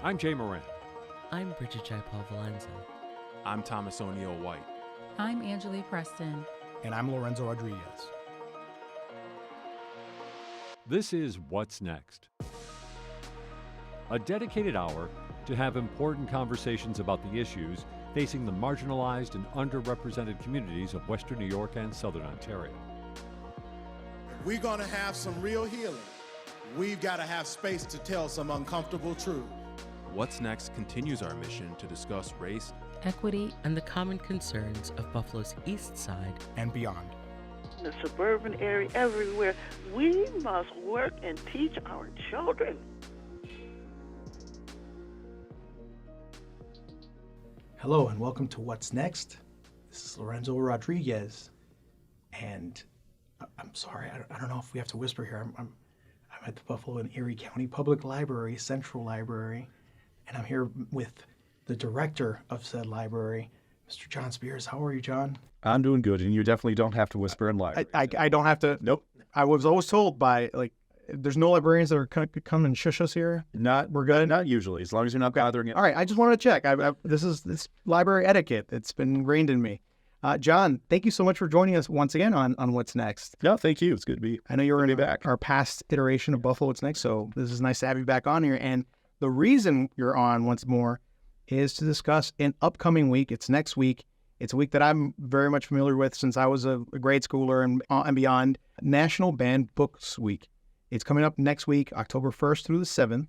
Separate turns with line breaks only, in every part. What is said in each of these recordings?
I'm Jay Moran.
I'm Bridget Jaipal Valenza.
I'm Thomas O'Neill White.
I'm Angelique Preston.
And I'm Lorenzo Rodriguez.
This is What's Next? A dedicated hour to have important conversations about the issues facing the marginalized and underrepresented communities of Western New York and Southern Ontario.
We're going to have some real healing. We've got to have space to tell some uncomfortable truth.
What's Next continues our mission to discuss race,
equity, and the common concerns of Buffalo's East Side
and beyond.
In the suburban area, everywhere, we must work and teach our children.
Hello and welcome to What's Next. This is Lorenzo Rodriguez, and I'm sorry, I don't know if we have to whisper here. I'm at the Buffalo and Erie County Public Library, Central Library, and I'm here with the director of said library, Mr. John Spears. How are you, John?
I'm doing good, and you definitely don't have to whisper in library.
I don't have to.
Nope.
I was always told by, there's no librarians that are come and shush us here? We're good?
Not usually, as long as you're not bothering it.
All right, I just wanted to check. This is library etiquette. It's been ingrained in me. John, thank you so much for joining us once again on What's Next.
No, thank you. It's good to be
I know you were in
back.
Our past iteration of Buffalo What's Next, so this is nice to have you back on here. And the reason you're on once more is to discuss an upcoming week. It's next week. It's a week that I'm very much familiar with since I was a grade schooler and beyond. National Banned Books Week. It's coming up next week, October 1st through the 7th.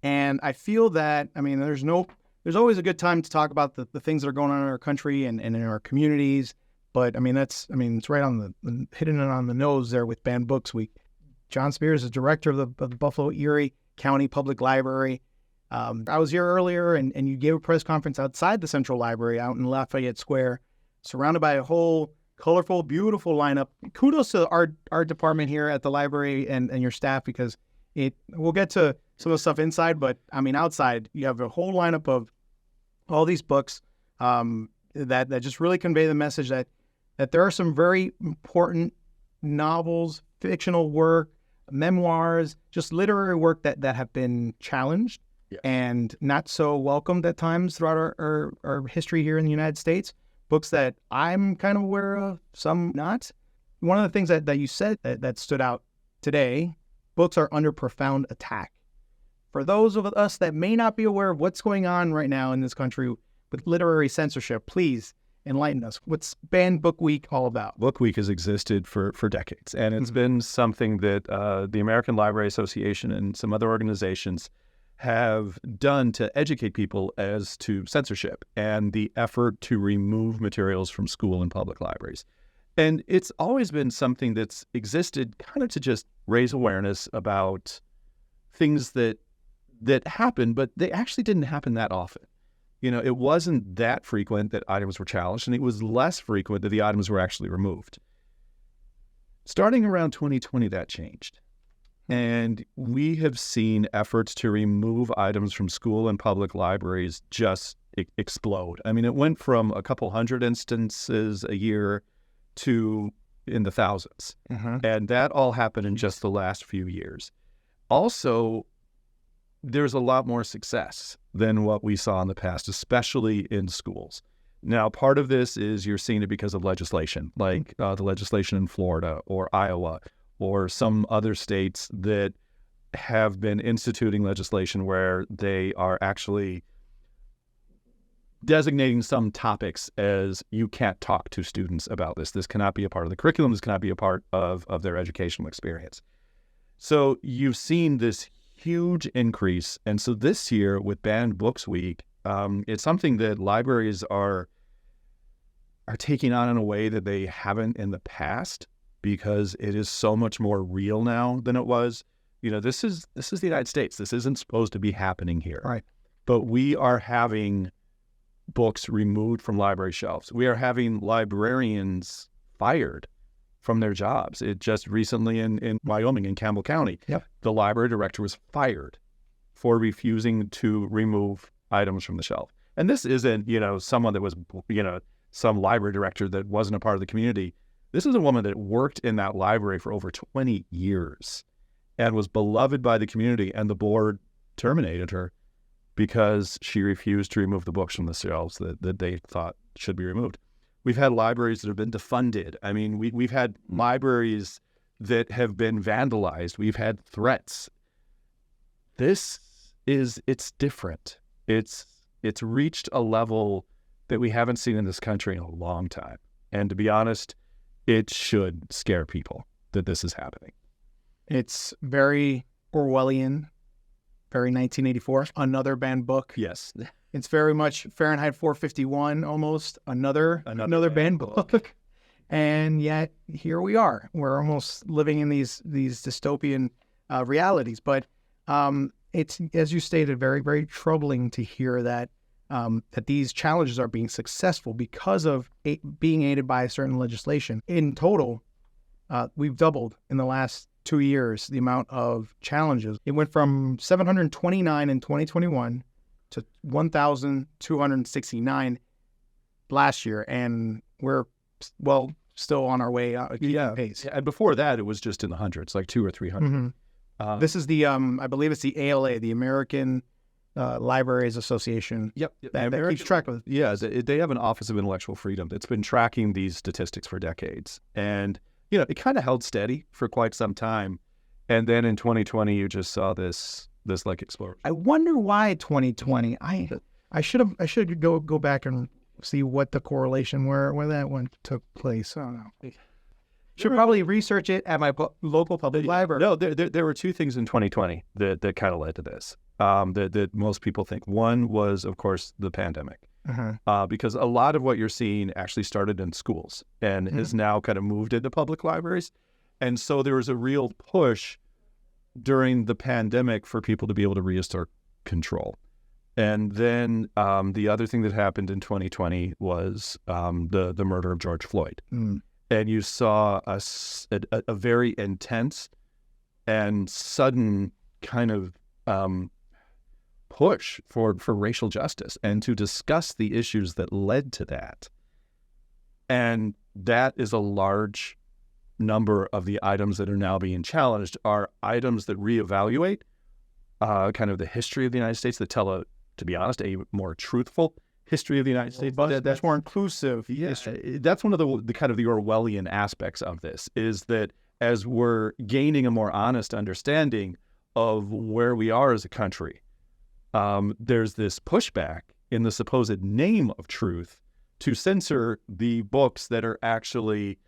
And I feel that, there's always a good time to talk about the things that are going on in our country and in our communities. But it's right on hitting it on the nose there with Banned Books Week. John Spears is director of the Buffalo Erie County Public Library. I was here earlier and you gave a press conference outside the Central Library out in Lafayette Square, surrounded by a whole colorful, beautiful lineup. Kudos to our department here at the library and your staff, because we'll get to some of the stuff inside, but outside you have a whole lineup of all these books that just really convey the message that there are some very important novels, fictional work, memoirs, just literary work that have been challenged and not so welcomed at times throughout our history here in the United States. Books that I'm kind of aware of, some not. One of the things that you said that stood out today, books are under profound attack. For those of us that may not be aware of what's going on right now in this country with literary censorship, please enlighten us. What's Banned Book Week all about?
Book Week has existed for decades, and it's been something that the American Library Association and some other organizations have done to educate people as to censorship and the effort to remove materials from school and public libraries. And it's always been something that's existed kind of to just raise awareness about things that happen, but they actually didn't happen that often. It wasn't that frequent that items were challenged, and it was less frequent that the items were actually removed. Starting around 2020, that changed. And we have seen efforts to remove items from school and public libraries just explode. It went from a couple hundred instances a year to in the thousands. And that all happened in just the last few years. Also, there's a lot more success than what we saw in the past, especially in schools. Now, part of this is you're seeing it because of legislation, like the legislation in Florida or Iowa or some other states that have been instituting legislation where they are actually designating some topics as you can't talk to students about this. This cannot be a part of the curriculum. This cannot be a part of their educational experience. So you've seen this huge increase. And so this year with Banned Books Week, it's something that libraries are taking on in a way that they haven't in the past, because it is so much more real now than it was. This is the United States. This isn't supposed to be happening here.
Right.
But we are having books removed from library shelves. We are having librarians fired from their jobs. It just recently in Wyoming, in Campbell County, the library director was fired for refusing to remove items from the shelf. And this isn't, someone that was, some library director that wasn't a part of the community. This is a woman that worked in that library for over 20 years and was beloved by the community, and the board terminated her because she refused to remove the books from the shelves that they thought should be removed. We've had libraries that have been defunded. I mean, we've had libraries that have been vandalized. We've had threats. It's different. It's reached a level that we haven't seen in this country in a long time. And to be honest, it should scare people that this is happening.
It's very Orwellian, very 1984, another banned book.
Yes.
It's very much Fahrenheit 451, almost another banned book. And yet here we are. We're almost living in these dystopian realities. But it's, as you stated, very, very troubling to hear that that these challenges are being successful because of being aided by a certain legislation. In total, we've doubled in the last 2 years the amount of challenges. It went from 729 in 2021 to 1,269 last year, and we're still on our way out. Pace.
And before that, it was just in the hundreds, like 200 or 300.
Mm-hmm. This is the I believe it's the ALA, the American Libraries Association.
Yep.
That keeps track of it.
Yeah, they have an Office of Intellectual Freedom that's been tracking these statistics for decades, and it kind of held steady for quite some time, and then in 2020, you just saw this like explosion.
I wonder why 2020. I should go back and see what the correlation where that one took place. I don't know. Should probably research it at my local public library.
No, there were two things in 2020 that kind of led to this. That most people think. One was, of course, the pandemic, because a lot of what you're seeing actually started in schools and has now kind of moved into public libraries, and so there was a real push during the pandemic for people to be able to reassert control. And then the other thing that happened in 2020 was the murder of George Floyd. And you saw a very intense and sudden kind of push for racial justice and to discuss the issues that led to that. And that is a large number of the items that are now being challenged are items that reevaluate kind of the history of the United States, that tell, to be honest, a more truthful history of the United States.
That's more inclusive.
Yeah, that's one of the kind of the Orwellian aspects of this, is that as we're gaining a more honest understanding of where we are as a country, there's this pushback in the supposed name of truth to censor the books that are actually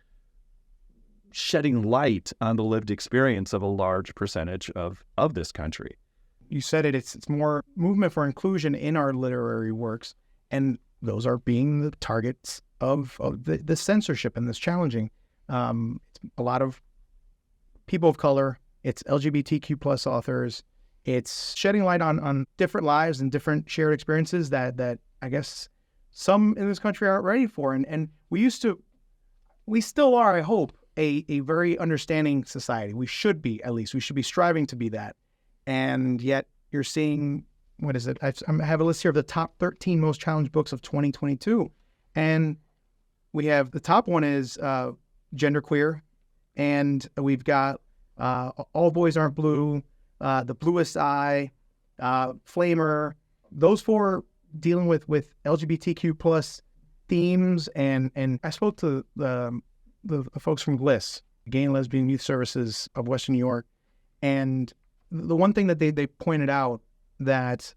shedding light on the lived experience of a large percentage of this country.
You said it. It's more movement for inclusion in our literary works, and those are being the targets of the censorship and this challenging. It's a lot of people of color. It's LGBTQ plus authors. It's shedding light on different lives and different shared experiences that I guess some in this country aren't ready for. And we still are, I hope, a very understanding society. We should be, at least. We should be striving to be that. And yet you're seeing, what is it? I have a list here of the top 13 most challenged books of 2022. And we have, the top one is Genderqueer. And we've got All Boys Aren't Blue, The Bluest Eye, Flamer. Those four dealing with LGBTQ plus themes. And I spoke to the folks from GLIS, Gay and Lesbian Youth Services of Western New York. And the one thing that they pointed out that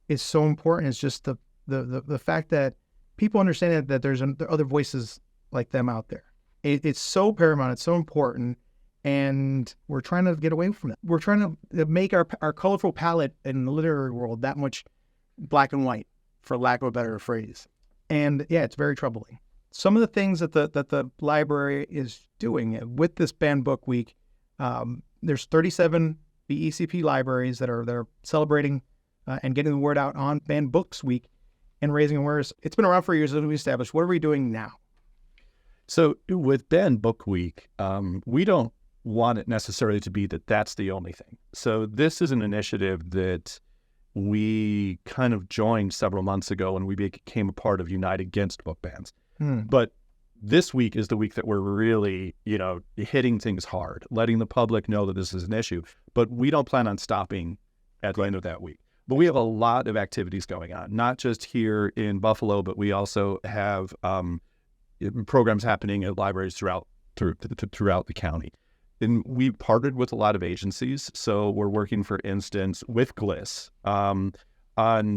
is so important is just the fact that people understand that there are other voices like them out there. It's so paramount. It's so important. And we're trying to get away from it. We're trying to make our colorful palette in the literary world that much black and white, for lack of a better phrase. And yeah, it's very troubling. Some of the things that the library is doing with this Banned Book Week, there's 37 BECP libraries that are celebrating and getting the word out on Banned Books Week and raising awareness. It's been around for years, as we established. What are we doing now?
So with Banned Book Week, we don't want it necessarily to be that's the only thing. So this is an initiative that we kind of joined several months ago when we became a part of Unite Against Book Bans. But this week is the week that we're really, hitting things hard, letting the public know that this is an issue. But we don't plan on stopping at the end of that week. But we have a lot of activities going on, not just here in Buffalo, but we also have programs happening at libraries throughout the county. And we've partnered with a lot of agencies. So we're working, for instance, with GLIS on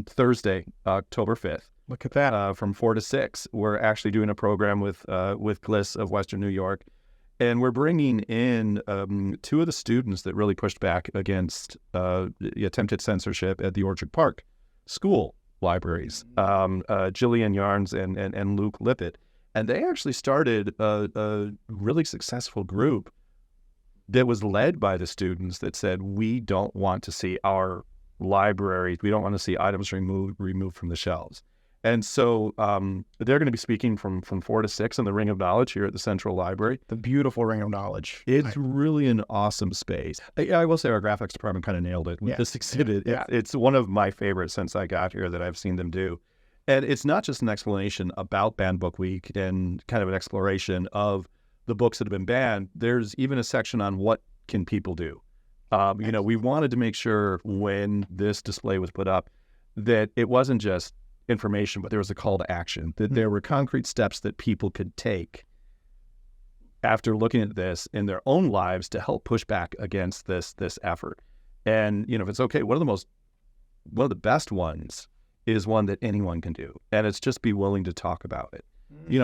Thursday, October 5th.
Look at that.
From 4 to 6. We're actually doing a program with GLIS of Western New York. And we're bringing in 2 of the students that really pushed back against the attempted censorship at the Orchard Park school libraries, Jillian Yarnes and Luke Lippett. And they actually started a really successful group that was led by the students that said, we don't want to see our libraries, we don't want to see items removed from the shelves. And so they're going to be speaking from 4 to 6 in the Ring of Knowledge here at the Central Library.
The beautiful Ring of Knowledge.
It's really an awesome space. I will say our graphics department kind of nailed it with this exhibit.
Yeah.
It's one of my favorites since I got here that I've seen them do. And it's not just an explanation about Banned Book Week and kind of an exploration of the books that have been banned. There's even a section on what can people do. We wanted to make sure when this display was put up that it wasn't just information, but there was a call to action, that there were concrete steps that people could take after looking at this in their own lives to help push back against this effort. And, if it's okay, one of the best ones is one that anyone can do. And it's just be willing to talk about it.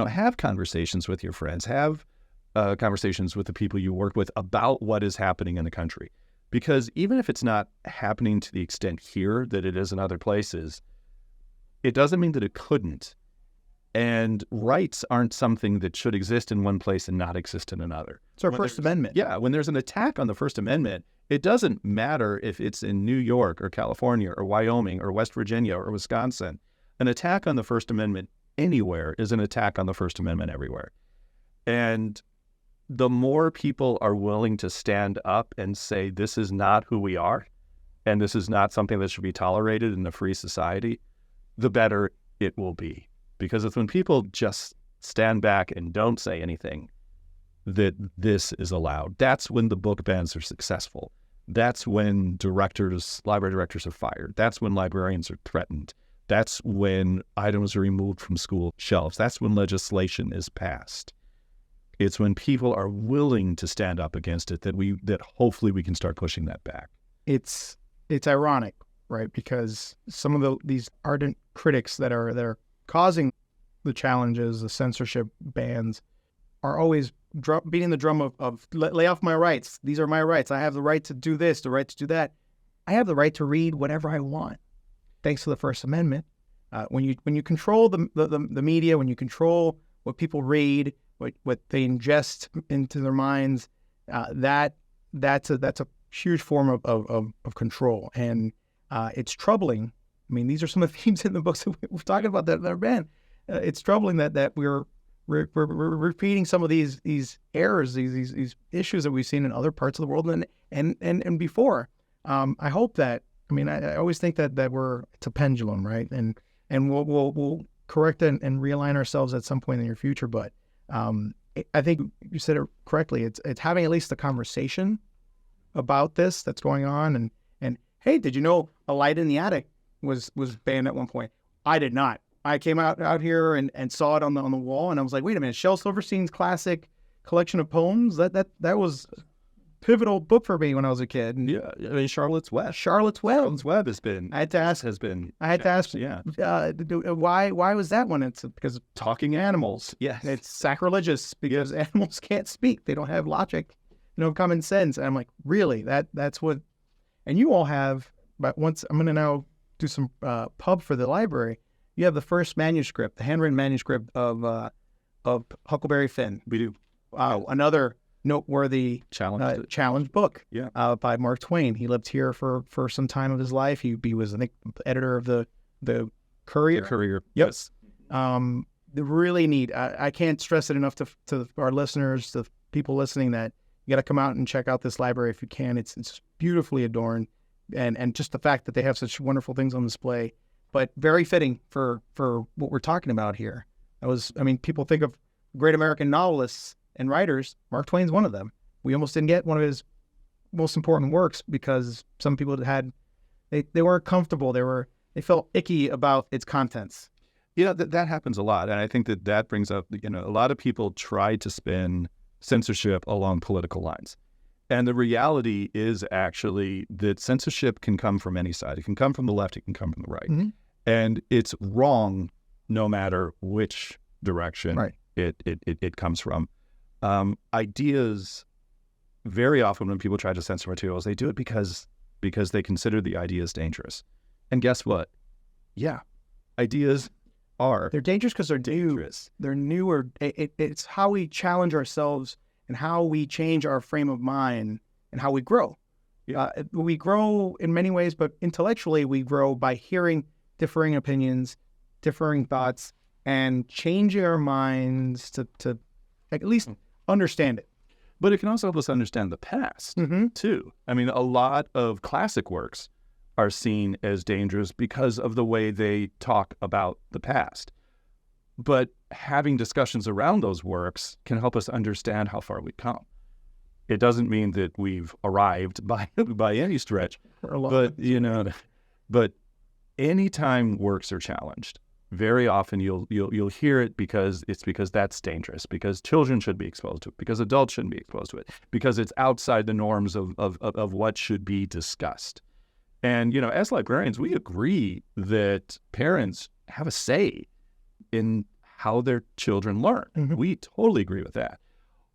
Have conversations with your friends, have conversations with the people you work with about what is happening in the country. Because even if it's not happening to the extent here that it is in other places, it doesn't mean that it couldn't. And rights aren't something that should exist in one place and not exist in another.
It's our First Amendment.
Yeah, when there's an attack on the First Amendment, it doesn't matter if it's in New York or California or Wyoming or West Virginia or Wisconsin. An attack on the First Amendment anywhere is an attack on the First Amendment everywhere. And the more people are willing to stand up and say, this is not who we are, and this is not something that should be tolerated in a free society, the better it will be. Because it's when people just stand back and don't say anything that this is allowed. That's when the book bans are successful. That's when library directors are fired. That's when librarians are threatened. That's when items are removed from school shelves. That's when legislation is passed. It's when people are willing to stand up against it that hopefully we can start pushing that back.
It's ironic, right? Because some of these ardent critics that are causing the challenges, the censorship bans, are always beating the drum of lay off my rights. These are my rights. I have the right to do this, the right to do that. I have the right to read whatever I want, thanks to the First Amendment. When you control the media, when you control what people read, what they ingest into their minds, that's a huge form of control, and it's troubling. I mean, these are some of the themes in the books that we're talking about that are banned. It's troubling that we're repeating some of these errors, these issues that we've seen in other parts of the world and before. I hope that. I mean, I always think that it's a pendulum, right? And we'll correct and realign ourselves at some point in the near future. But I think you said it correctly. It's having at least a conversation about this that's going on. And hey, did you know A Light in the Attic was banned at one point? I did not. I came out here and saw it on the wall, and I was like, wait a minute, Shel Silverstein's classic collection of poems, that was a pivotal book for me when I was a kid. And
yeah, I mean, Charlotte's Web has been.
I had to ask.
Yeah.
Why was that one? It's because of talking animals.
Yes.
It's sacrilegious because animals can't speak. They don't have logic, common sense. And I'm like, really? That's what. And you all have. But once I'm going to now do some pub for the library. You have the first manuscript, the handwritten manuscript of Huckleberry Finn.
We do.
Wow, another noteworthy challenge book.
Yeah.
By Mark Twain. He lived here for some time of his life. He was, I think, the editor of the Courier.
The Courier.
Yep.
Yes.
Really neat. I can't stress it enough to our listeners, to people listening, that you got to come out and check out this library if you can. It's beautifully adorned, and just the fact that they have such wonderful things on display. But very fitting for what we're talking about here. People think of great American novelists and writers, Mark Twain's one of them. We almost didn't get one of his most important works because some people they weren't comfortable. They felt icky about its contents.
Yeah, that happens a lot. And I think that brings up, a lot of people try to spin censorship along political lines. And the reality is actually that censorship can come from any side. It can come from the left, it can come from the right.
Mm-hmm.
And it's wrong no matter which direction it comes from. Ideas, very often when people try to censor materials, they do it because they consider the ideas dangerous. And guess what? Yeah, ideas they're dangerous because they're dangerous.
They're newer. It's how we challenge ourselves and how we change our frame of mind and how we grow. We grow in many ways, but intellectually we grow by hearing differing opinions, differing thoughts, and changing our minds to at least understand it.
But it can also help us understand the past, too. I mean, a lot of classic works are seen as dangerous because of the way they talk about the past. But having discussions around those works can help us understand how far we've come. It doesn't mean that we've arrived by any stretch, but anytime works are challenged, very often you'll hear it because that's dangerous, because children should be exposed to it, because adults shouldn't be exposed to it, because it's outside the norms of what should be discussed. And, as librarians, we agree that parents have a say in how their children learn. Mm-hmm. We totally agree with that.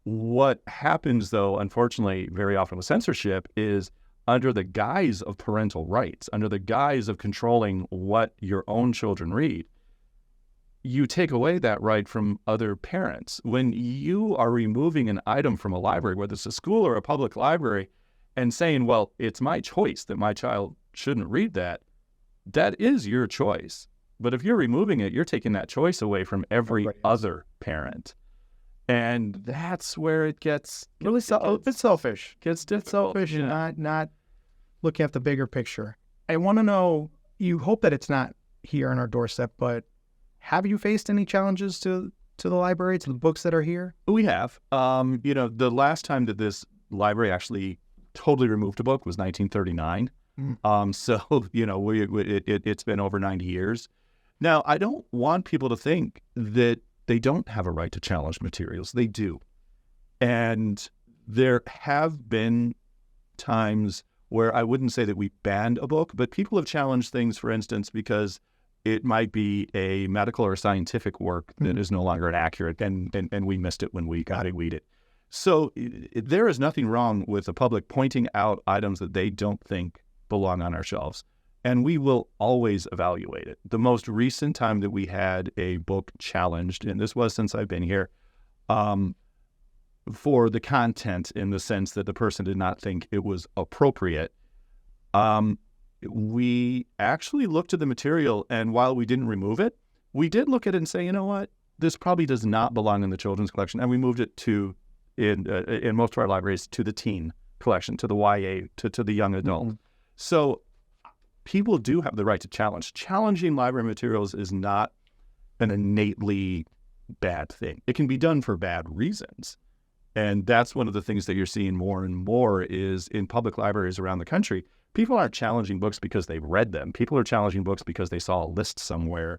What happens, though, unfortunately, very often with censorship is under the guise of parental rights, under the guise of controlling what your own children read, you take away that right from other parents. When you are removing an item from a library, whether it's a school or a public library, and saying, well, it's my choice that my child shouldn't read that, that is your choice. But if you're removing it, you're taking that choice away from every other parent. And that's where it gets
really it's selfish.
It's selfish,
not looking at the bigger picture. I want to know, you hope that it's not here on our doorstep, but have you faced any challenges to the library, to the books that are here?
We have. The last time that this library actually totally removed a book was 1939. So, it's been over 90 years. Now, I don't want people to think that they don't have a right to challenge materials. They do. And there have been times where I wouldn't say that we banned a book, but people have challenged things, for instance, because it might be a medical or scientific work that is no longer accurate, and we missed it when we got to read it. So there is nothing wrong with the public pointing out items that they don't think belong on our shelves, and we will always evaluate it. The most recent time that we had a book challenged, and this was since I've been here, for the content in the sense that the person did not think it was appropriate, we actually looked at the material, and while we didn't remove it, we did look at it and say, you know what, this probably does not belong in the children's collection, and we moved it to, in most of our libraries, to the teen collection, to the YA, to the young adult. So people do have the right to challenge. Challenging library materials is not an innately bad thing. It can be done for bad reasons. And that's one of the things that you're seeing more and more is in public libraries around the country, people aren't challenging books because they've read them. People are challenging books because they saw a list somewhere.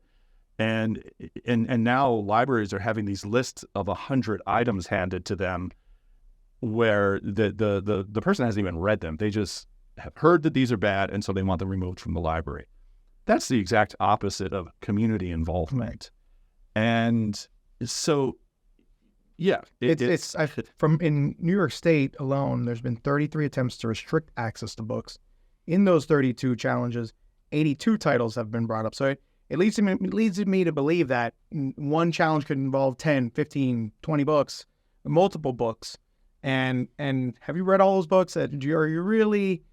And now libraries are having these lists of 100 items handed to them where the person hasn't even read them. They just have heard that these are bad, and so they want them removed from the library. That's the exact opposite of community involvement. And so, yeah.
From in New York State alone, there's been 33 attempts to restrict access to books. In those 32 challenges, 82 titles have been brought up. So it leads me to believe that one challenge could involve 10, 15, 20 books, multiple books. And have you read all those books? Are you really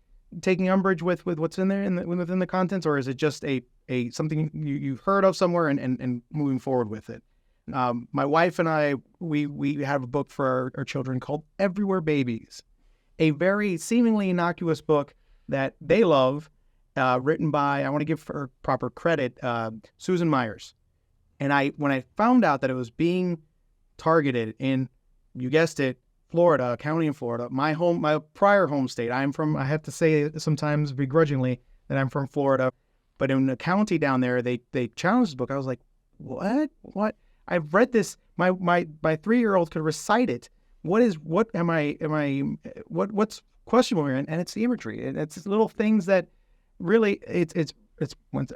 taking umbrage with what's in there within the contents, or is it just a something you've heard of somewhere and moving forward with it? My wife and I, we have a book for our children called Everywhere Babies, a very seemingly innocuous book that they love, written by, I want to give her proper credit, Susan Myers. And when I found out that it was being targeted in, you guessed it, Florida, a county in Florida, my prior home state. I have to say sometimes begrudgingly that I'm from Florida, but in the county down there, they challenged the book. I was like, what? I've read this. My 3-year-old could recite it. What's questionable here? And it's the imagery. And it's little things that really, it's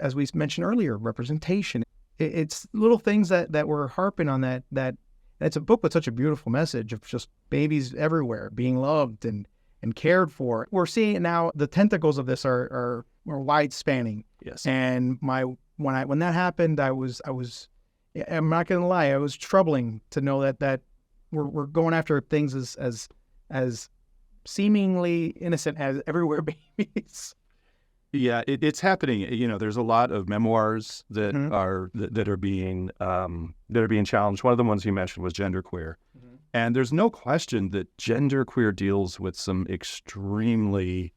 as we mentioned earlier, representation. It's little things that we're harping on that it's a book with such a beautiful message of just babies everywhere being loved and cared for. We're seeing it now. The tentacles of this are wide spanning.
Yes.
And when that happened, I'm not going to lie, I was troubling to know that we're going after things as seemingly innocent as everywhere babies.
Yeah, it's happening. There's a lot of memoirs that
Mm-hmm.
are being challenged. One of the ones you mentioned was genderqueer, and there's no question that genderqueer deals with some extremely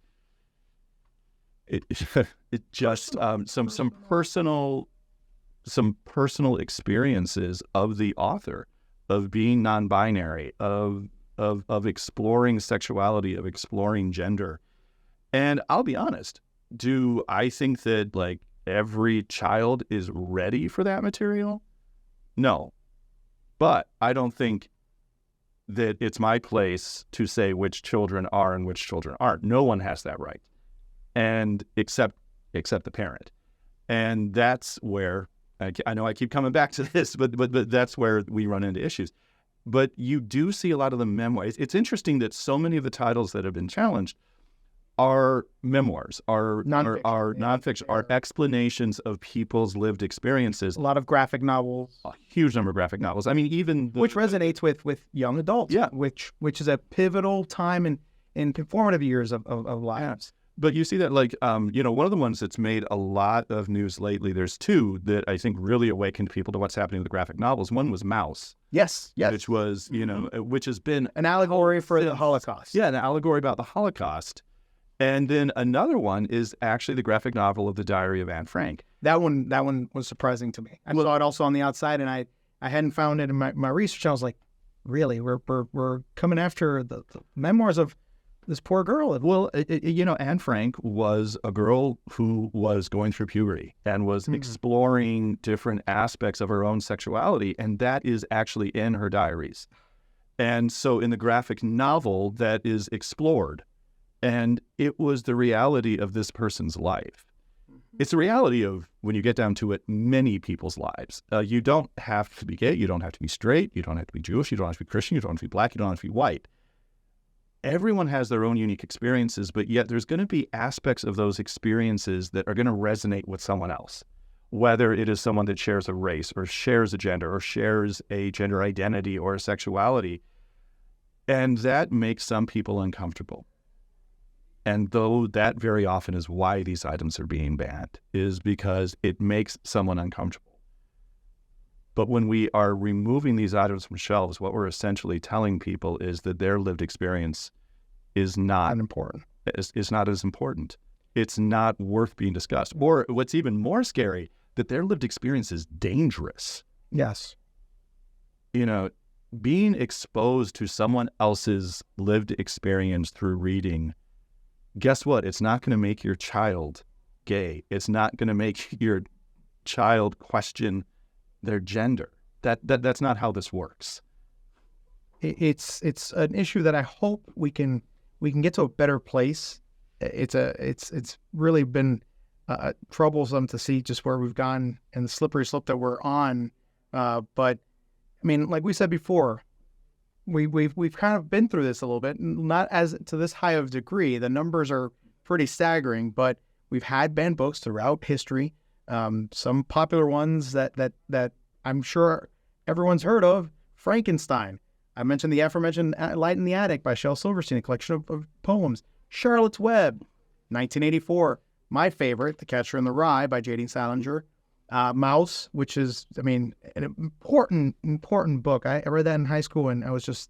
some personal experiences of the author, of being non-binary, of exploring sexuality, of exploring gender. And I'll be honest. Do I think that like every child is ready for that material? No. But I don't think that it's my place to say which children are and which children aren't. No one has that right. And except the parent. And that's where I know I keep coming back to this, but that's where we run into issues. But you do see a lot of the memoirs. It's interesting that so many of the titles that have been challenged are memoirs, are nonfiction, are explanations of people's lived experiences.
A lot of graphic novels.
A huge number of graphic novels. I mean, even
which resonates with young adults.
Yeah.
Which is a pivotal time in formative years of lives.
But you see that, like, one of the ones that's made a lot of news lately, there's two that I think really awakened people to what's happening with the graphic novels. One was Mouse.
Yes.
Which was, which has been
an allegory for the Holocaust.
Yeah, an allegory about the Holocaust. And then another one is actually the graphic novel of The Diary of Anne Frank.
That one was surprising to me. I saw it also on the outside, and I hadn't found it in my research. I was like, really, we're coming after the memoirs of this poor girl.
Well, Anne Frank was a girl who was going through puberty and was exploring different aspects of her own sexuality, and that is actually in her diaries. And so in the graphic novel, that is explored. And it was the reality of this person's life. It's the reality of, when you get down to it, many people's lives. You don't have to be gay. You don't have to be straight. You don't have to be Jewish. You don't have to be Christian. You don't have to be black. You don't have to be white. Everyone has their own unique experiences, but yet there's going to be aspects of those experiences that are going to resonate with someone else, whether it is someone that shares a race or shares a gender or shares a gender identity or a sexuality. And that makes some people uncomfortable. And though that very often is why these items are being banned, is because it makes someone uncomfortable. But when we are removing these items from shelves, what we're essentially telling people is that their lived experience is not important. It's not as important. It's not worth being discussed. Or what's even more scary, that their lived experience is dangerous.
Yes.
Being exposed to someone else's lived experience through reading, guess what? It's not going to make your child gay. It's not going to make your child question their gender. That's not how this works.
It's an issue that I hope we can get to a better place. It's really been troublesome to see just where we've gone and the slippery slope that we're on. But I mean, like we said before, we've kind of been through this a little bit, not as to this high of degree. The numbers are pretty staggering, but we've had banned books throughout history. Some popular ones that I'm sure everyone's heard of: Frankenstein. I mentioned the aforementioned Light in the Attic by Shel Silverstein, a collection of poems. Charlotte's Web, 1984. My favorite, The Catcher in the Rye by J.D. Salinger. Mouse, which is, an important book. I read that in high school, and I was just,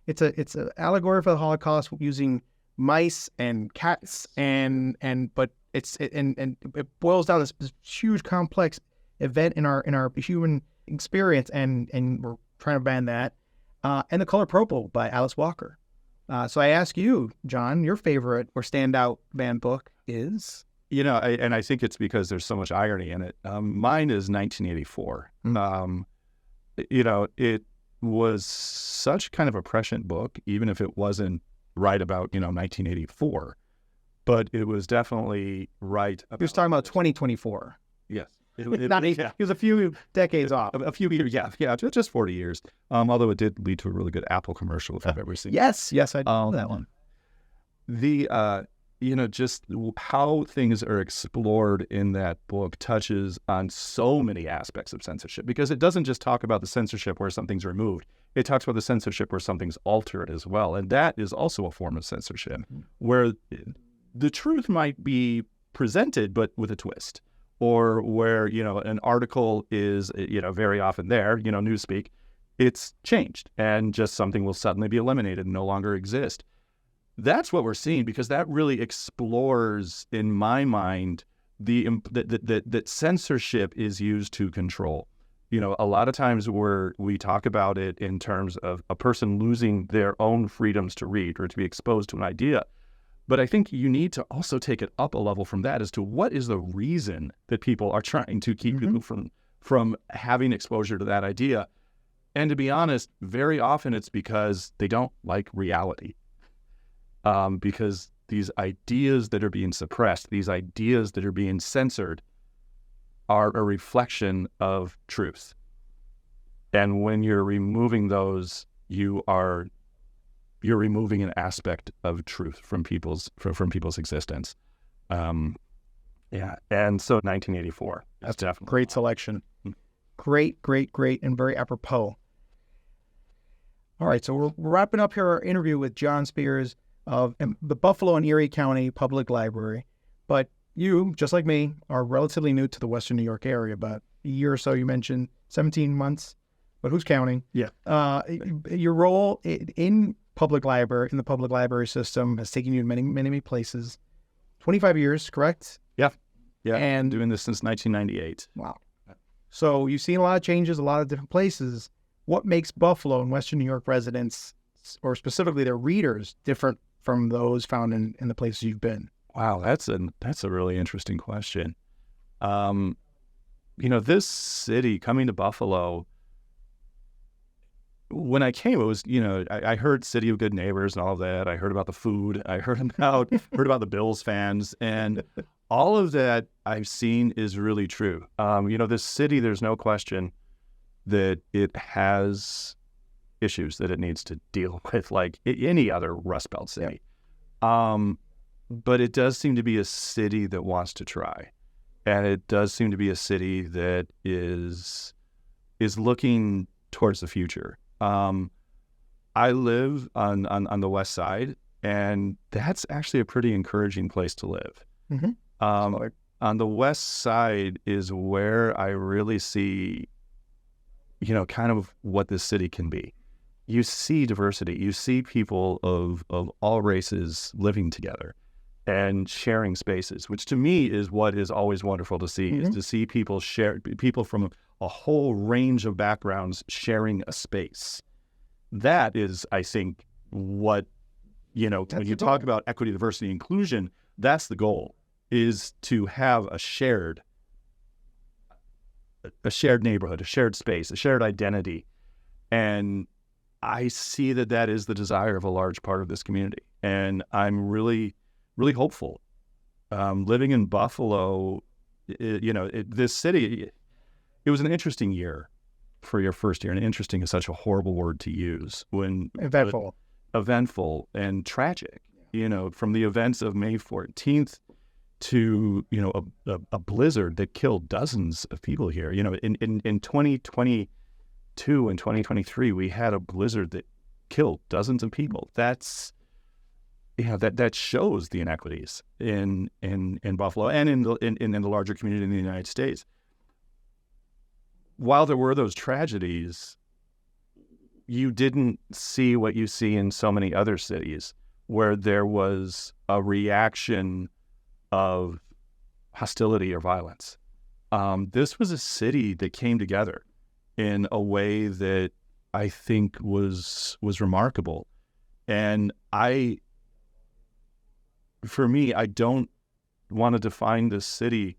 it's an allegory for the Holocaust using mice and cats, but it boils down this huge complex event in our human experience, and we're trying to ban that, and The Color Purple by Alice Walker. So I ask you, John, your favorite or standout banned book is?
And I think it's because there's so much irony in it. Mine is 1984. It was such kind of a prescient book, even if it wasn't right about, 1984. But it was definitely right about...
He was talking about 2024.
Yes.
He was a few decades off.
A few years, yeah, just 40 years. Although it did lead to a really good Apple commercial, if I've ever seen it.
Yes, I know that one.
Just how things are explored in that book touches on so many aspects of censorship, because it doesn't just talk about the censorship where something's removed. It talks about the censorship where something's altered as well. And that is also a form of censorship, where the truth might be presented, but with a twist. Or where, an article is, very often there, newspeak, it's changed and just something will suddenly be eliminated and no longer exist. That's what we're seeing, because that really explores, in my mind, that censorship is used to control. A lot of times we talk about it in terms of a person losing their own freedoms to read or to be exposed to an idea. But I think you need to also take it up a level from that as to what is the reason that people are trying to keep people from having exposure to that idea. And to be honest, very often it's because they don't like reality. Because these ideas that are being suppressed, these ideas that are being censored are a reflection of truth. And when you're removing those, you're removing an aspect of truth from people's existence. And so 1984. That's definitely
great selection. Great, and very apropos. All right, so we're wrapping up here our interview with John Spears of the Buffalo and Erie County Public Library. But you, just like me, are relatively new to the Western New York area. About a year or so, you mentioned 17 months, but who's counting?
Yeah.
Your role in the public library system has taken you to many places. 25 years, correct?
Yeah.
And
doing this since 1998.
Wow. So you've seen a lot of changes, a lot of different places. What makes Buffalo and Western New York residents, or specifically their readers, different from those found in the places you've been?
Wow, that's a really interesting question. This city, coming to Buffalo, when I came, it was, I heard City of Good Neighbors and all of that. I heard about the food. I heard about the Bills fans, and all of that I've seen is really true. This city, there's no question that it has issues that it needs to deal with, like any other Rust Belt city. But it does seem to be a city that wants to try, and it does seem to be a city that is looking towards the future. I live on the west side, and that's actually a pretty encouraging place to live. On the west side is where I really see, kind of what this city can be. You see diversity. You see people of all races living together and sharing spaces, which to me is what is always wonderful to see, is to see people from a whole range of backgrounds sharing a space. That is, I think, what, when you talk about equity, diversity, inclusion, that's the goal, is to have a shared neighborhood, a shared space, a shared identity. And I see that is the desire of a large part of this community. And I'm really, really hopeful. Living in Buffalo, this city, it was an interesting year for your first year. And interesting is such a horrible word to use. Eventful and tragic, from the events of May 14th to, a blizzard that killed dozens of people here. In 2022 and 2023, we had a blizzard that killed dozens of people. That's, that shows the inequities in Buffalo and in the larger community in the United States. While there were those tragedies, you didn't see what you see in so many other cities, where there was a reaction of hostility or violence. This was a city that came together in a way that I think was remarkable. And for me, I don't want to define this city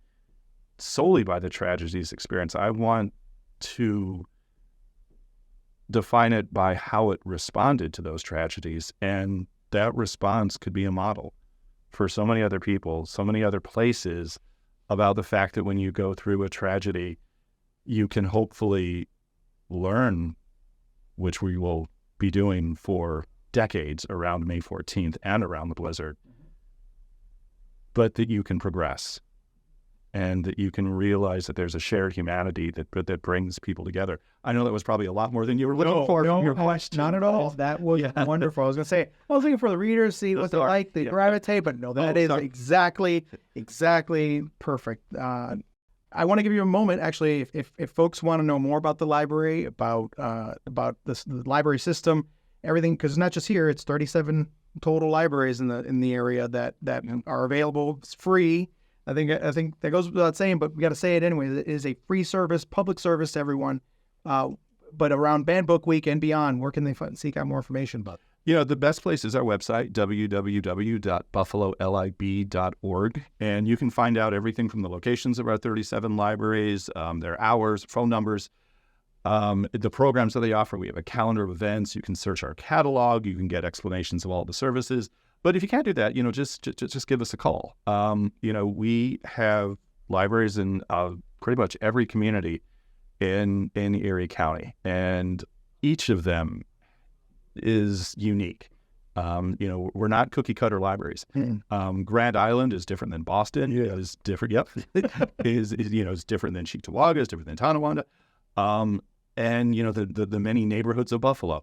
solely by the tragedies experienced. I want to define it by how it responded to those tragedies. And that response could be a model for so many other people, so many other places, about the fact that when you go through a tragedy, you can hopefully learn, which we will be doing for decades around May 14th and around the blizzard, but that you can progress and that you can realize that there's a shared humanity that brings people together. I know that was probably a lot more than you were looking for from your question.
Not at all. That was wonderful. I was going to say, I was looking for the readers to see what they like, they gravitate, but no, that is exactly perfect. I want to give you a moment, actually, if folks want to know more about the library, about the library system, everything, because it's not just here, it's 37 total libraries in the area that are available. It's free. I think that goes without saying, but we got to say it anyway. It is a free service, public service to everyone. But around Banned Book Week and beyond, where can they seek out more information about it?
The best place is our website, www.buffalolib.org. And you can find out everything from the locations of our 37 libraries, their hours, phone numbers, the programs that they offer. We have a calendar of events. You can search our catalog. You can get explanations of all the services. But if you can't do that, just give us a call. We have libraries in pretty much every community in Erie County, and each of them is unique. We're not cookie cutter libraries. Grand Island is different than Boston. Yeah. Is different. Yep. is different than Cheektowaga. Is different than Tonawanda. And the many neighborhoods of Buffalo.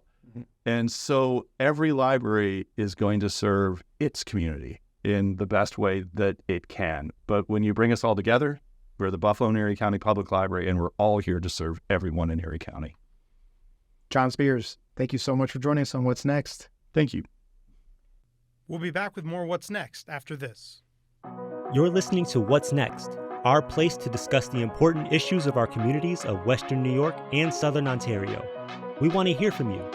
And so every library is going to serve its community in the best way that it can. But when you bring us all together, we're the Buffalo and Erie County Public Library, and we're all here to serve everyone in Erie County.
John Spears, thank you so much for joining us on What's Next.
Thank you.
We'll be back with more What's Next after this.
You're listening to What's Next, our place to discuss the important issues of our communities of Western New York and Southern Ontario. We want to hear from you.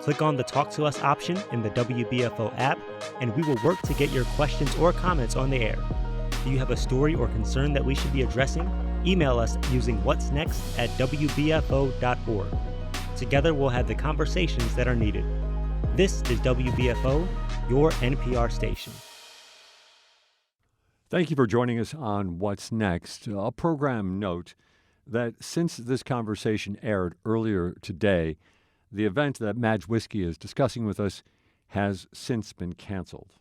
Click on the Talk to Us option in the WBFO app, and we will work to get your questions or comments on the air. Do you have a story or concern that we should be addressing? Email us using whatsnext@wbfo.org. Together, we'll have the conversations that are needed. This is WBFO, your NPR station.
Thank you for joining us on What's Next. A program note that since this conversation aired earlier today, the event that Madge Whiskey is discussing with us has since been canceled.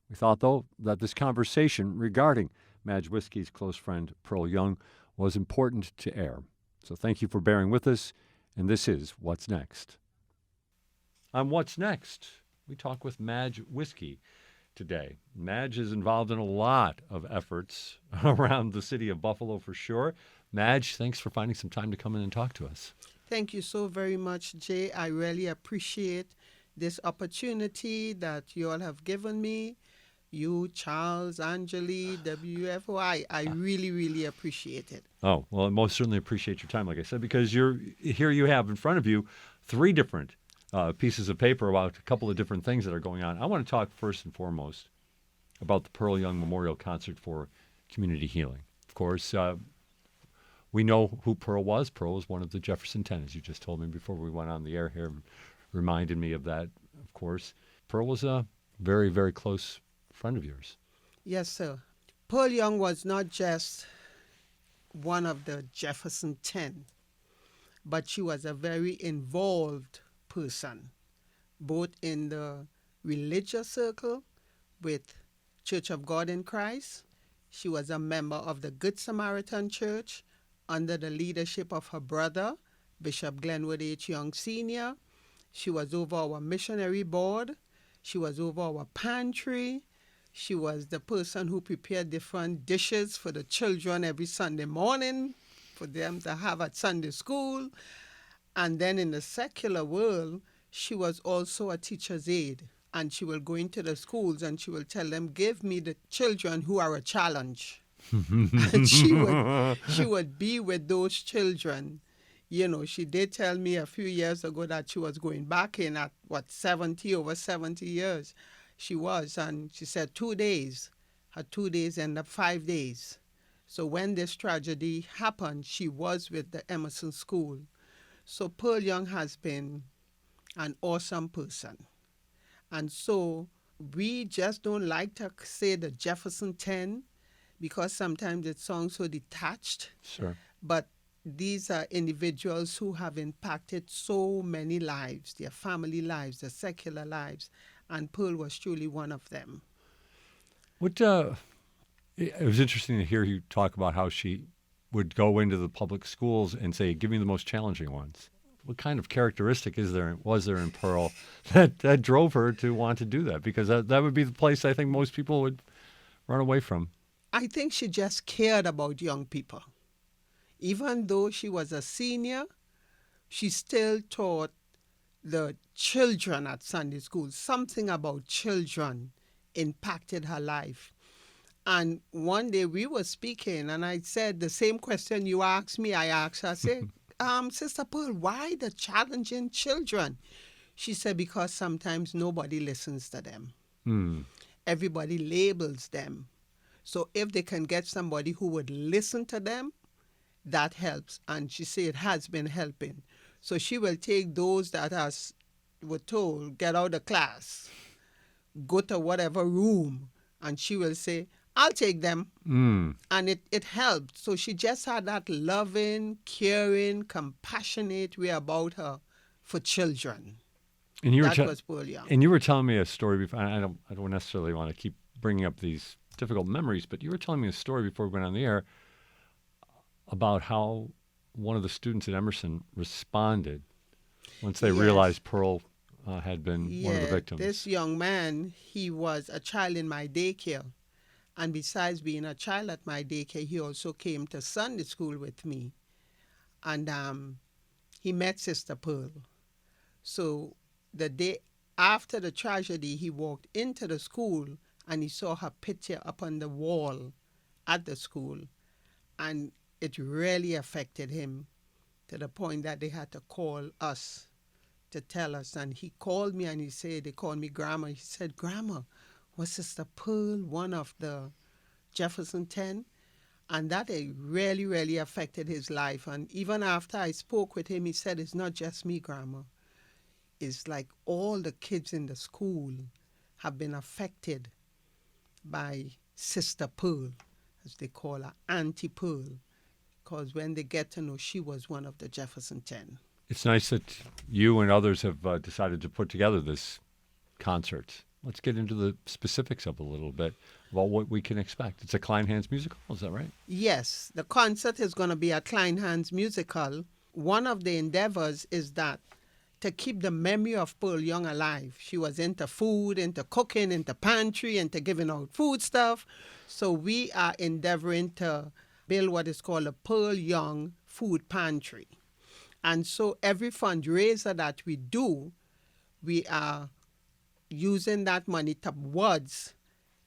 We thought, though, that this conversation regarding Madge Whiskey's close friend Pearl Young was important to air. So thank you for bearing with us, and this is What's Next. On What's Next, we talk with Madge Whiskey today. Madge is involved in a lot of efforts around the city of Buffalo for sure. Madge, thanks for finding some time to come in and talk to us.
Thank you so very much, Jay. I really appreciate this opportunity that you all have given me. You, Charles, Angeli, WFO, I really, really appreciate it.
Oh, well, I most certainly appreciate your time, like I said, because here you have in front of you 3 different pieces of paper about a couple of different things that are going on. I want to talk first and foremost about the Pearl Young Memorial Concert for Community Healing. Of course, we know who Pearl was. Pearl was one of the Jefferson 10, as you just told me before we went on the air here, reminded me of that, of course. Pearl was a very, very close friend of yours.
Yes, sir. Pearl Young was not just one of the Jefferson 10, but she was a very involved person, both in the religious circle with Church of God in Christ. She was a member of the Good Samaritan Church under the leadership of her brother, Bishop Glenwood H. Young Sr. She was over our missionary board. She was over our pantry. She was the person who prepared different dishes for the children every Sunday morning for them to have at Sunday school. And then in the secular world, she was also a teacher's aide. And she will go into the schools and she will tell them, give me the children who are a challenge. And she would be with those children, You know, she did tell me a few years ago that she was going back in at, 70, over 70 years she was. And she said 2 days, her 2 days end up 5 days. So when this tragedy happened, she was with the Emerson School. So Pearl Young has been an awesome person. And so we just don't like to say the Jefferson 10 because sometimes it sounds so detached.
Sure.
But these are individuals who have impacted so many lives, their family lives, their secular lives, and Pearl was truly one of them.
It was interesting to hear you talk about how she would go into the public schools and say, give me the most challenging ones. What kind of characteristic was there in Pearl that drove her to want to do that? Because that would be the place I think most people would run away from.
I think she just cared about young people. Even though she was a senior, she still taught the children at Sunday school. Something about children impacted her life. And one day we were speaking, and I said the same question you asked me, I asked her. I said, Sister Pearl, why the challenging children? She said, because sometimes nobody listens to them. Everybody labels them. So if they can get somebody who would listen to them, that helps. And she said it has been helping. So she will take those that were told, get out of class, go to whatever room, and she will say, I'll take them. And it helped. So she just had that loving, caring, compassionate way about her for children.
And
that was Pearl Young.
And you were telling me a story before. I don't necessarily want to keep bringing up these difficult memories, but you were telling me a story before we went on the air about how one of the students at Emerson responded once they realized Pearl had been one of the victims.
This young man, he was a child in my daycare. And besides being a child at my daycare, he also came to Sunday school with me. And he met Sister Pearl. So the day after the tragedy, he walked into the school and he saw her picture up on the wall at the school. And it really affected him to the point that they had to call us to tell us. And he called me and he said, they called me Grandma. He said, Grandma, was Sister Pearl one of the Jefferson 10? And that really, really affected his life. And even after I spoke with him, he said, it's not just me, Grandma. It's like all the kids in the school have been affected by Sister Pearl, as they call her, Auntie Pearl, because when they get to know she was one of the Jefferson 10.
It's nice that you and others have decided to put together this concert. Let's get into the specifics of it a little bit about what we can expect. It's a Kleinhans musical, is that right?
Yes, the concert is going to be a Kleinhans musical. One of the endeavors is that to keep the memory of Pearl Young alive. She was into food, into cooking, into pantry, into giving out food stuff. So we are endeavoring to build what is called a Pearl Young food pantry. And so every fundraiser that we do, we are using that money towards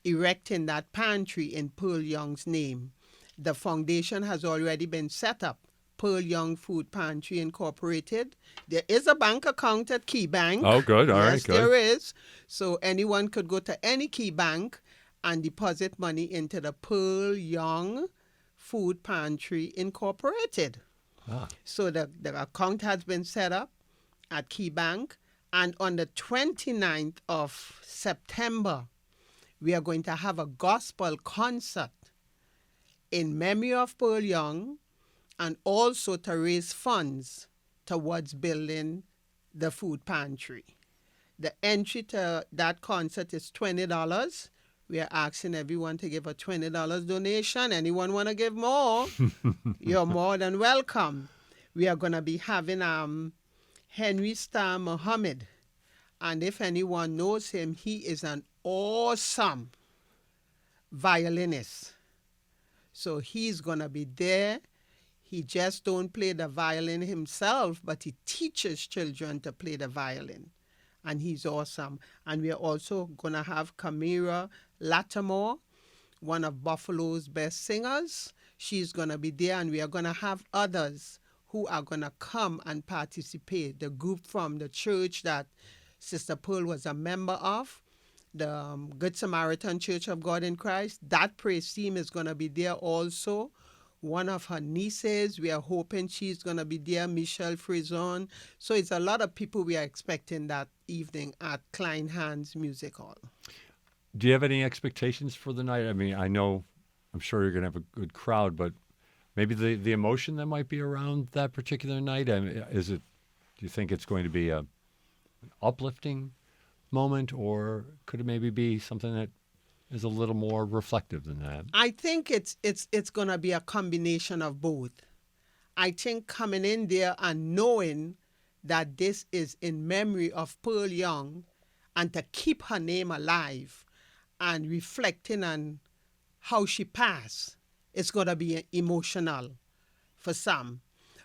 erecting that pantry in Pearl Young's name. The foundation has already been set up, Pearl Young Food Pantry Incorporated. There is a bank account at Key Bank.
Oh, good. All right,
yes,
good.
there is. So anyone could go to any Key Bank and deposit money into the Pearl Young Food Pantry Incorporated. So the account has been set up at Key Bank. And on the 29th of September, we are going to have a gospel concert in memory of Pearl Young and also to raise funds towards building the food pantry. The entry to that concert is $20. We are asking everyone to give a $20 donation. Anyone want to give more? You're more than welcome. We are going to be having Henry Starr Muhammad. And if anyone knows him, he is an awesome violinist. So he's going to be there. He just don't play the violin himself, but he teaches children to play the violin. And he's awesome. And we're also going to have Camira Lattimore, one of Buffalo's best singers. She's going to be there, and we are going to have others who are going to come and participate. The group from the church that Sister Pearl was a member of, the Good Samaritan Church of God in Christ, that praise team is going to be there also. One of her nieces, we are hoping she's going to be there, Michelle Frison. So it's a lot of people we are expecting that evening at Klein Hans Music Hall.
Do you have any expectations for the night? I mean, I'm sure you're going to have a good crowd, but maybe the emotion that might be around that particular night, I mean, do you think it's going to be an uplifting moment, or could it maybe be something that is a little more reflective than that?
I think it's going to be a combination of both. I think coming in there and knowing that this is in memory of Pearl Young and to keep her name alive and reflecting on how she passed, it's going to be emotional for some.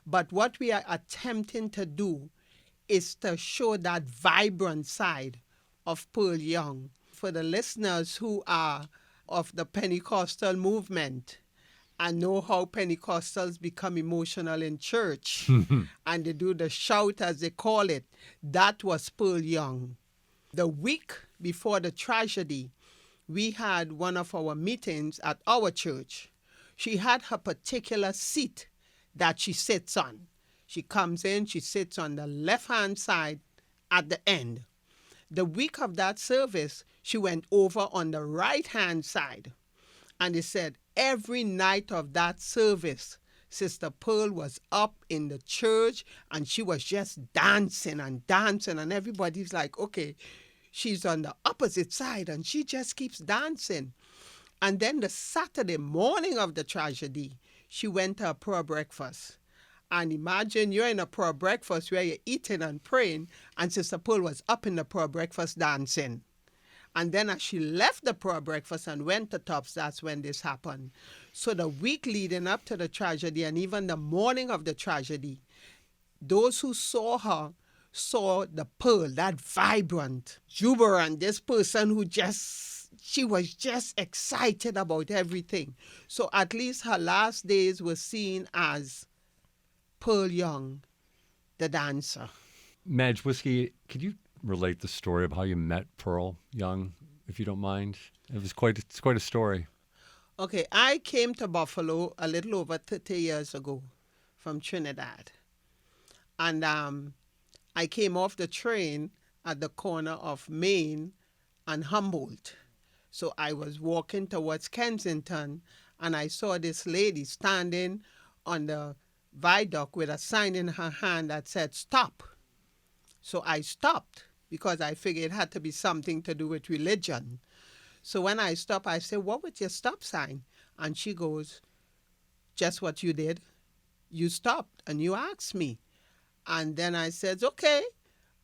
But what we are attempting to do is to show that vibrant side of Pearl Young. For the listeners who are of the Pentecostal movement and know how Pentecostals become emotional in church and they do the shout as they call it, that was Pearl Young. The week before the tragedy, we had one of our meetings at our church. She had her particular seat that she sits on. She comes in, she sits on the left-hand side at the end. The week of that service, she went over on the right-hand side. And they said every night of that service, Sister Pearl was up in the church and she was just dancing and dancing. And everybody's like, okay, she's on the opposite side and she just keeps dancing. And then the Saturday morning of the tragedy, she went to a prayer breakfast. And imagine you're in a prayer breakfast where you're eating and praying, and Sister Pearl was up in the prayer breakfast dancing. And then as she left the prayer breakfast and went to Tops, that's when this happened. So the week leading up to the tragedy and even the morning of the tragedy, those who saw her saw the Pearl, that vibrant, jubilant, this person who she was just excited about everything. So at least her last days were seen as Pearl Young, the dancer.
Madge Whiskey, could you relate the story of how you met Pearl Young, if you don't mind? It's quite a story.
Okay, I came to Buffalo a little over 30 years ago from Trinidad. And I came off the train at the corner of Main and Humboldt. So I was walking towards Kensington, and I saw this lady standing on the viaduct with a sign in her hand that said, "Stop." So I stopped because I figured it had to be something to do with religion. So when I stopped, I said, "What was your stop sign?" And she goes, "Just what you did. You stopped and you asked me." And then I said, "Okay."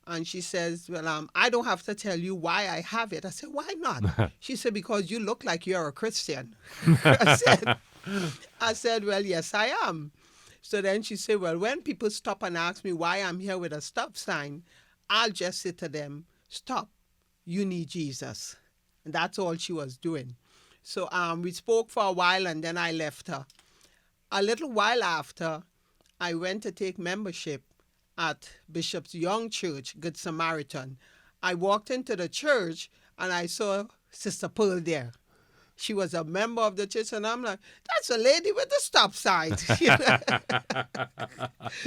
And she says, "Well, I don't have to tell you why I have it." I said, "Why not?" She said, "Because you look like you're a Christian." I said, "Well, yes, I am." So then she said, "Well, when people stop and ask me why I'm here with a stop sign, I'll just say to them, 'Stop, you need Jesus.'" And that's all she was doing. So we spoke for a while and then I left her. A little while after, I went to take membership at Bishop's Young Church, Good Samaritan. I walked into the church and I saw Sister Pearl there. She was a member of the church, and I'm like, "That's a lady with the stop sign."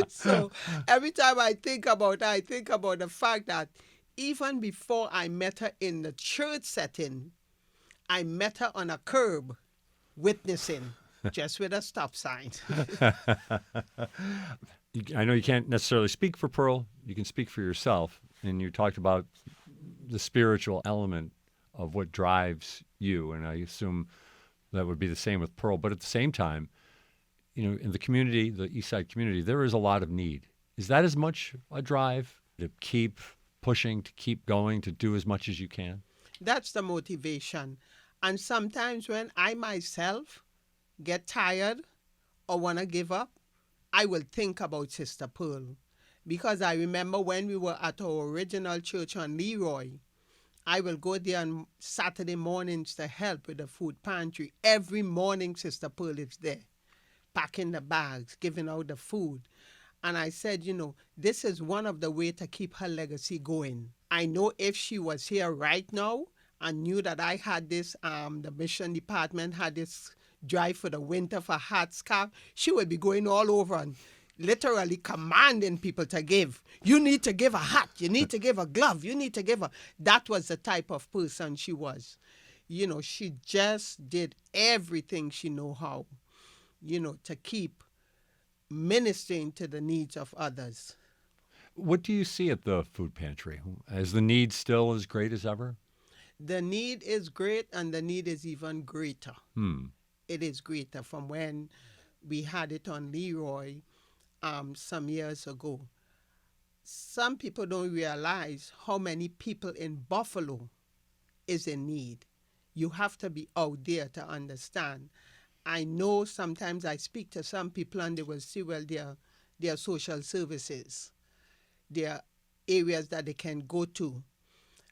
So every time I think about her, I think about the fact that even before I met her in the church setting, I met her on a curb witnessing, just with a stop sign.
I know you can't necessarily speak for Pearl. You can speak for yourself. And you talked about the spiritual element of what drives you, and I assume that would be the same with Pearl. But at the same time, in the community, the East Side community, there is a lot of need. Is that as much a drive to keep pushing, to keep going, to do as much as you can?
That's the motivation. And sometimes when I myself get tired or want to give up, I will think about Sister Pearl. Because I remember when we were at our original church on Leroy, I will go there on Saturday mornings to help with the food pantry. Every morning, Sister Pearl is there, packing the bags, giving out the food. And I said, you know, this is one of the ways to keep her legacy going. I know if she was here right now and knew that I had this, the mission department had this drive for the winter for hat scarf, she would be going all over and literally commanding people to give. You need to give a hat. You need to give a glove. You need to give a... That was the type of person she was. You know, she just did everything she knew how, you know, to keep ministering to the needs of others.
What do you see at the food pantry? Is the need still as great as ever?
The need is great, and the need is even greater. It is greater from when we had it on Leroy some years ago. Some people don't realize how many people in Buffalo is in need. You have to be out there to understand. I know sometimes I speak to some people and they will say, well, there are social services. There are areas that they can go to.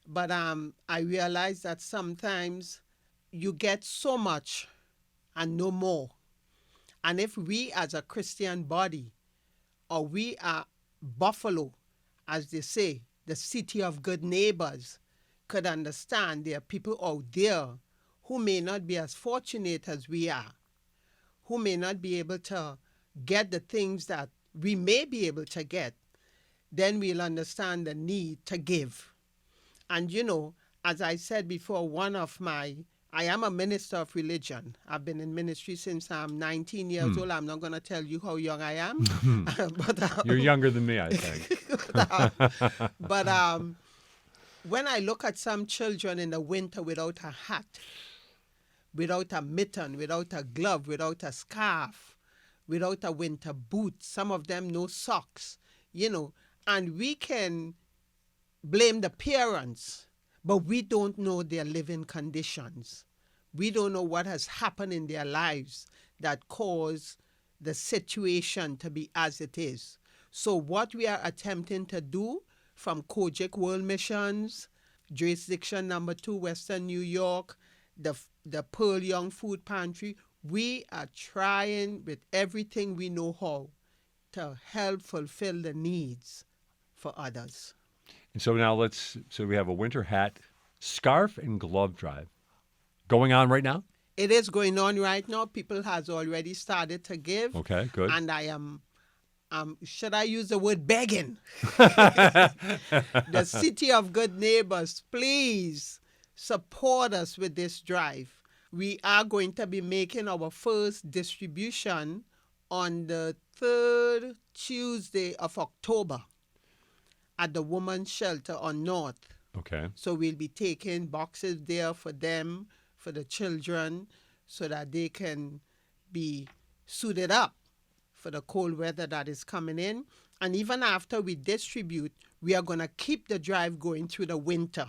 But I realize that sometimes you get so much and no more. And if we as a Christian body, or we are Buffalo, as they say, the city of good neighbors, could understand there are people out there who may not be as fortunate as we are, who may not be able to get the things that we may be able to get, then we'll understand the need to give. And you know, as I said before, I am a minister of religion. I've been in ministry since I'm 19 years old. I'm not going to tell you how young I am. But,
you're younger than me, I think.
But when I look at some children in the winter without a hat, without a mitten, without a glove, without a scarf, without a winter boot, some of them no socks, you know, and we can blame the parents, but we don't know their living conditions. We don't know what has happened in their lives that caused the situation to be as it is. So what we are attempting to do from Kojic World Missions, Jurisdiction Number 2, Western New York, the Pearl Young Food Pantry, we are trying with everything we know how to help fulfill the needs for others.
And so now so we have a winter hat, scarf, and glove drive going on right now?
It is going on right now. People has already started to give.
Okay, good.
And I am, should I use the word begging? The city of good neighbors, please support us with this drive. We are going to be making our first distribution on the 3rd Tuesday of October at the Women's Shelter on North.
Okay.
So we'll be taking boxes there for them, for the children, so that they can be suited up for the cold weather that is coming in. And even after we distribute, we are going to keep the drive going through the winter.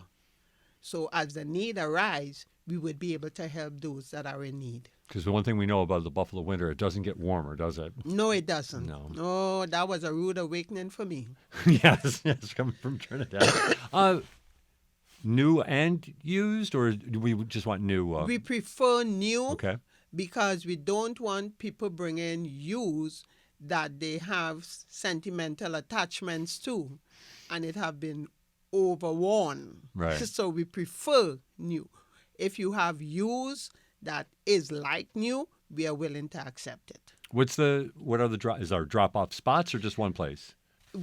So as the need arises, we would be able to help those that are in need.
Because the one thing we know about the Buffalo winter, it doesn't get warmer, does it?
No, it doesn't.
No.
Oh, that was a rude awakening for me.
yes, coming from Trinidad. New and used, or do we just want new?
We prefer new.
Okay.
Because we don't want people bringing used that they have sentimental attachments to, and it have been overworn.
Right.
So we prefer new. If you have used that is like new, we are willing to accept it.
Is our drop-off spots or just one place?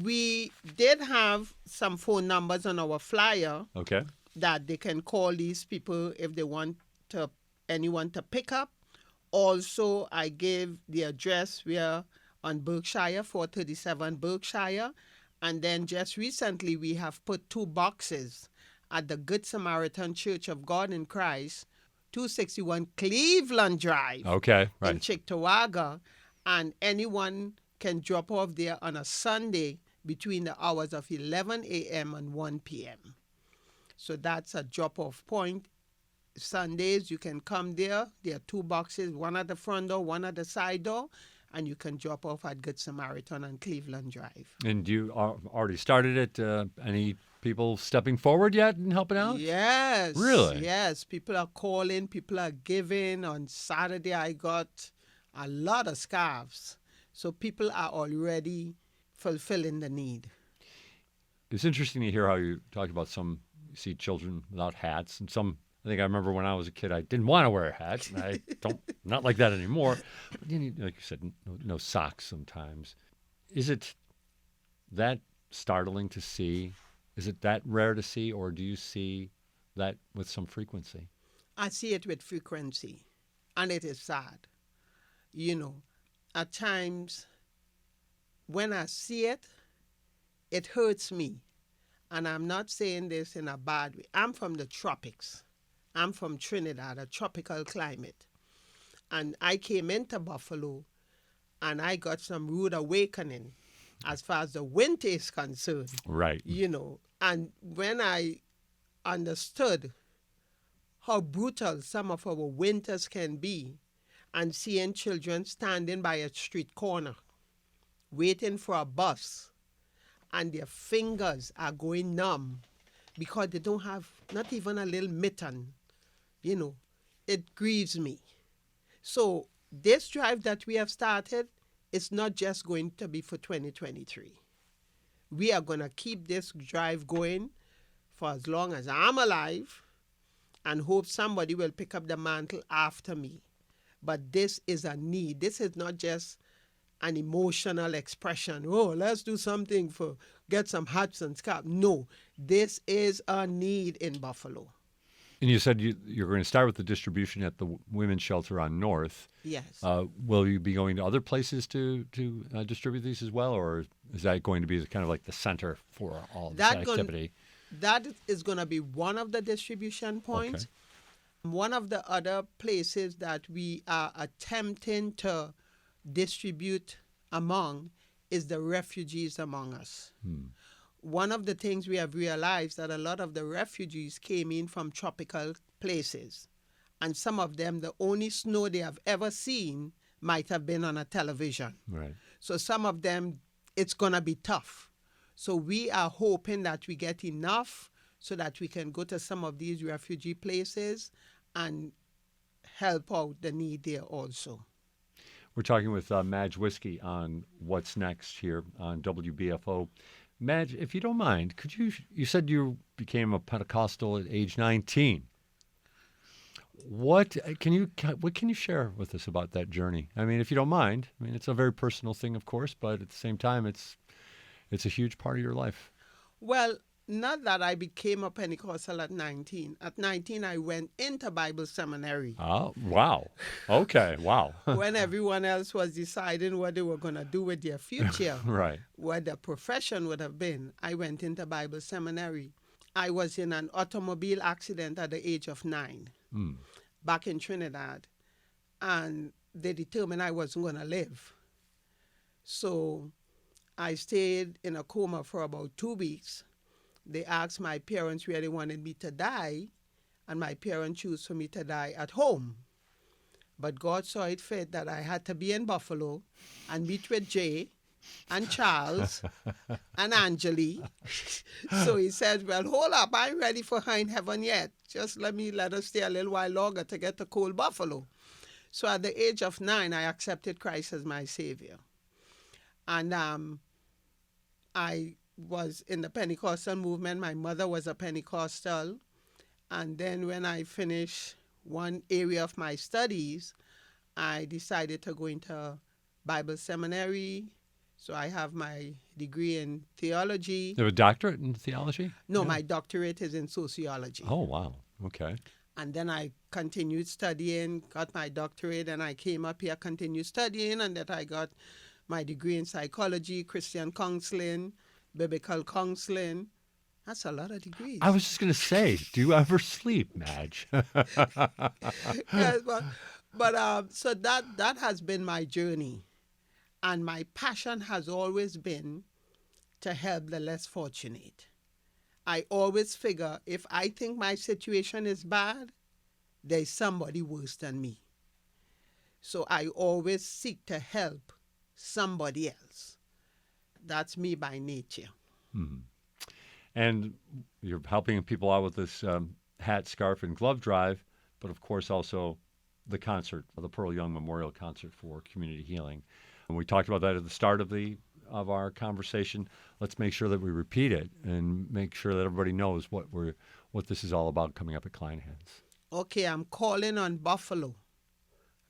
We did have some phone numbers on our flyer.
Okay.
That they can call these people if they want anyone to pick up. Also, I gave the address. We are on Berkshire, 437 Berkshire. And then just recently, we have put 2 boxes at the Good Samaritan Church of God in Christ, 261 Cleveland Drive.
Okay, right.
In Cheektowaga. And anyone can drop off there on a Sunday between the hours of 11 a.m. and 1 p.m. So that's a drop-off point. Sundays, you can come there. There are 2 boxes, one at the front door, one at the side door, and you can drop off at Good Samaritan on Cleveland Drive.
And you already started it. Any people stepping forward yet and helping out?
Yes.
Really?
Yes. People are calling. People are giving. On Saturday, I got a lot of scarves. So people are already fulfilling the need.
It's interesting to hear how you talk about you see children without hats, and I think I remember when I was a kid, I didn't want to wear a hat, and I not like that anymore. But like you said, no socks sometimes. Is it that startling to see? Is it that rare to see, or do you see that with some frequency?
I see it with frequency, and it is sad. At times when I see it, it hurts me. And I'm not saying this in a bad way. I'm from the tropics. I'm from Trinidad, a tropical climate. And I came into Buffalo, and I got some rude awakening as far as the winter is concerned.
Right.
And when I understood how brutal some of our winters can be, and seeing children standing by a street corner, waiting for a bus, and their fingers are going numb because they don't have not even a little mitten, it grieves me. So this drive that we have started is not just going to be for 2023. We are going to keep this drive going for as long as I'm alive, and hope somebody will pick up the mantle after me. But this is a need. This is not just an emotional expression. Oh, let's do something get some hats and scarves. No, this is a need in Buffalo.
And you said you're going to start with the distribution at the women's shelter on North.
Yes.
Will you be going to other places to distribute these as well, or is that going to be kind of like the center for all this activity?
That is going to be one of the distribution points. Okay. One of the other places that we are attempting to distribute among is the refugees among us. One of the things we have realized that a lot of the refugees came in from tropical places, and some of them, the only snow they have ever seen might have been on a television.
Right.
So some of them, it's going to be tough. So we are hoping that we get enough so that we can go to some of these refugee places and help out the need there also.
We're talking with Madge Whiskey on What's Next here on WBFO. Madge, if you don't mind, you said you became a Pentecostal at age 19. What can you share with us about that journey? I mean, if you don't mind. I mean, it's a very personal thing, of course, but at the same time, it's a huge part of your life.
Well, not that I became a Pentecostal at 19. At 19, I went into Bible seminary.
Oh, wow. Okay, wow.
When everyone else was deciding what they were going to do with their future,
right,
what the profession would have been, I went into Bible seminary. I was in an automobile accident at the age of 9 back in Trinidad, and they determined I wasn't going to live. So I stayed in a coma for about 2 weeks. They asked my parents where they wanted me to die, and my parents chose for me to die at home. But God saw it fit that I had to be in Buffalo and meet with Jay and Charles and Angeli. So he said, well, hold up, I ain't ready for her in heaven yet. Just let us stay a little while longer to get to cold Buffalo. So at the age of 9, I accepted Christ as my Savior. And I was in the Pentecostal movement. My mother was a Pentecostal. And then when I finished one area of my studies, I decided to go into Bible seminary. So I have my degree in theology.
You have a doctorate in theology?
No, my doctorate is in sociology.
Oh, wow. Okay.
And then I continued studying, got my doctorate, and I came up here, continued studying, and then I got my degree in psychology, Christian counseling, biblical counseling. That's a lot of degrees.
I was just going to say, do you ever sleep, Madge?
Yes, but so that has been my journey. And my passion has always been to help the less fortunate. I always figure if I think my situation is bad, there's somebody worse than me. So I always seek to help somebody else. That's me by nature.
Hmm. And you're helping people out with this hat, scarf, and glove drive, but of course also the concert, the Pearl Young Memorial Concert for Community Healing. And we talked about that at the start of the of our conversation, let's make sure that we repeat it and make sure that everybody knows what this is all about coming up at Kleinhans.
Okay, I'm calling on Buffalo.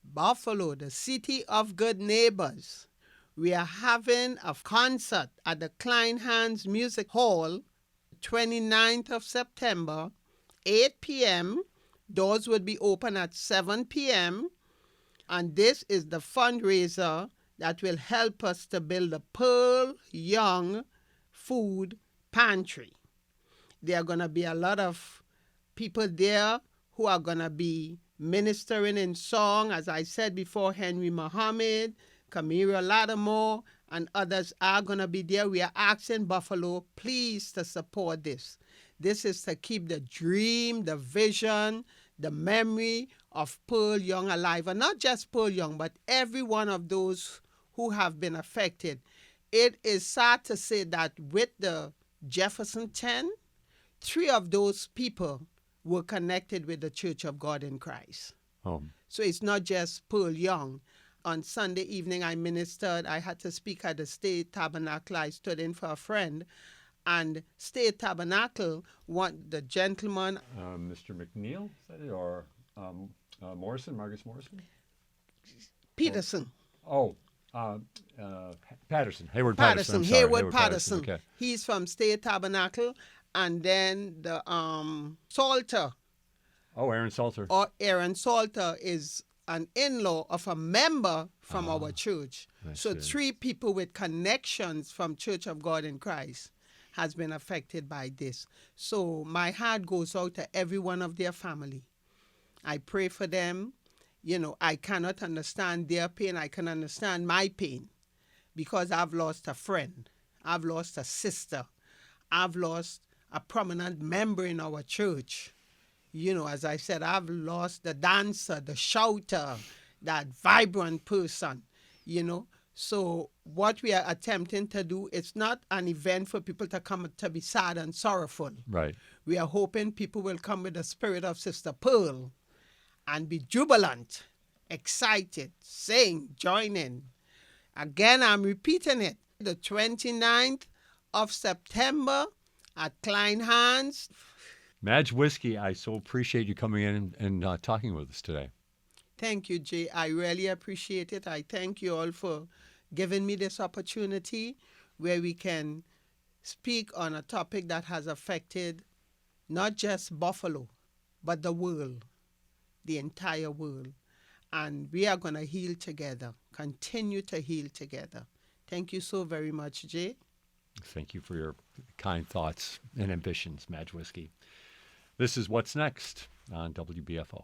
Buffalo, the city of good neighbors. We are having a concert at the Kleinhans Music Hall, 29th of September, 8 p.m. Doors would be open at 7 p.m. And this is the fundraiser that will help us to build a Pearl Young food pantry. There are going to be a lot of people there who are going to be ministering in song. As I said before, Henry Muhammad, Camila Lattimore, and others are going to be there. We are asking Buffalo, please, to support this. This is to keep the dream, the vision, the memory of Pearl Young alive. And not just Pearl Young, but every one of those who have been affected. It is sad to say that with the Jefferson 10, 3 of those people were connected with the Church of God in Christ.
Oh.
So it's not just Pearl Young. On Sunday evening, I ministered. I had to speak at the State Tabernacle. I stood in for a friend. And State Tabernacle, the gentleman...
Mr. McNeil, is that it? Or Morrison, Marcus Morrison?
Peterson.
Patterson. Hayward Patterson.
Hayward Patterson.
Okay.
He's from State Tabernacle. And then the Salter.
Oh, Aaron Salter.
Or Aaron Salter is an in-law of a member from our church. So 3 people with connections from Church of God in Christ has been affected by this. So my heart goes out to every one of their family. I pray for them. You know, I cannot understand their pain. I can understand my pain because I've lost a friend. I've lost a sister. I've lost a prominent member in our church. You know, as I said, I've lost the dancer, the shouter, that vibrant person, you know. So what we are attempting to do, it's not an event for people to come to be sad and sorrowful.
Right.
We are hoping people will come with the spirit of Sister Pearl and be jubilant, excited, sing, join in. Again, I'm repeating it. The 29th of September at Kleinhans.
Madge Whiskey, I so appreciate you coming in and talking with us today.
Thank you, Jay. I really appreciate it. I thank you all for giving me this opportunity where we can speak on a topic that has affected not just Buffalo, but the world, the entire world. And we are going to heal together, continue to heal together. Thank you so very much, Jay.
Thank you for your kind thoughts and ambitions, Madge Whiskey. This is What's Next on WBFO.